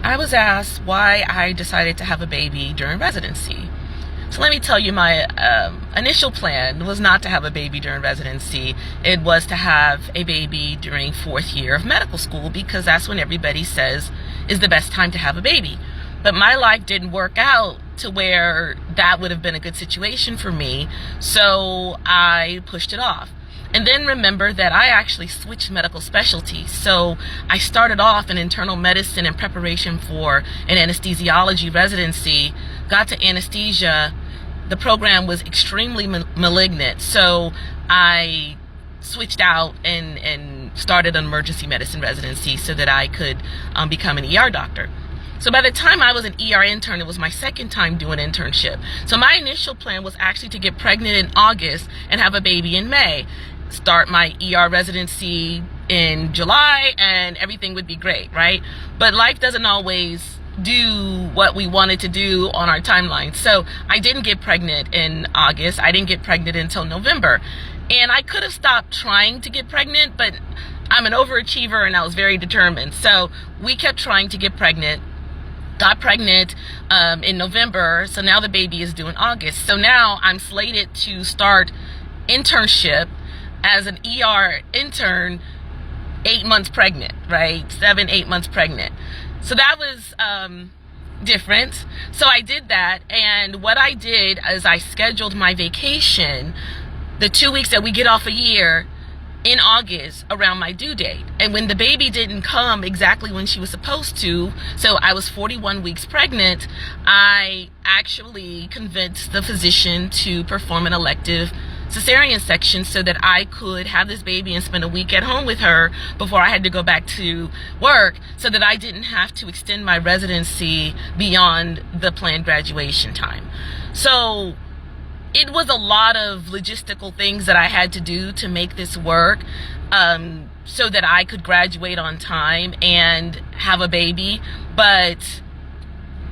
I was asked why I decided to have a baby during residency. So let me tell you, my initial plan was not to have a baby during residency. It was to have a baby during 4th year of medical school, because that's when everybody says is the best time to have a baby. But my life didn't work out to where that would have been a good situation for me, so I pushed it off. And then remember that I actually switched medical specialties. So I started off in internal medicine in preparation for an anesthesiology residency, got to anesthesia. The program was extremely malignant. So I switched out and started an emergency medicine residency so that I could become an ER doctor. So by the time I was an ER intern, it was my second time doing internship. So my initial plan was actually to get pregnant in August and have a baby in May. Start my ER residency in July and everything would be great, right? But life doesn't always do what we wanted to do on our timeline. So I didn't get pregnant in August. I didn't get pregnant until November. And I could have stopped trying to get pregnant, but I'm an overachiever and I was very determined. So we kept trying to get pregnant. Got pregnant in November, so now the baby is due in August. So now I'm slated to start internship as an ER intern 8 months pregnant, right? 7-8 months pregnant. So that was different. So I did that, and what I did is I scheduled my vacation, the 2 weeks that we get off a year, in August around my due date. And when the baby didn't come exactly when she was supposed to, so I was 41 weeks pregnant, I actually convinced the physician to perform an elective cesarean section so that I could have this baby and spend a week at home with her before I had to go back to work, so that I didn't have to extend my residency beyond the planned graduation time. So it was a lot of logistical things that I had to do to make this work, so that I could graduate on time and have a baby. But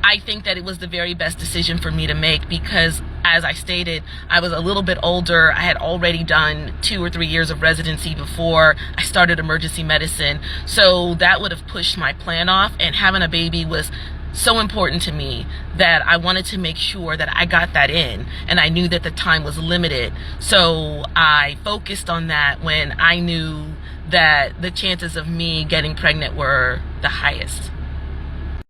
I think that it was the very best decision for me to make, because as I stated, I was a little bit older. I had already done 2 or 3 years of residency before I started emergency medicine. So that would have pushed my plan off, and having a baby was so important to me that I wanted to make sure that I got that in, and I knew that the time was limited. So I focused on that when I knew that the chances of me getting pregnant were the highest.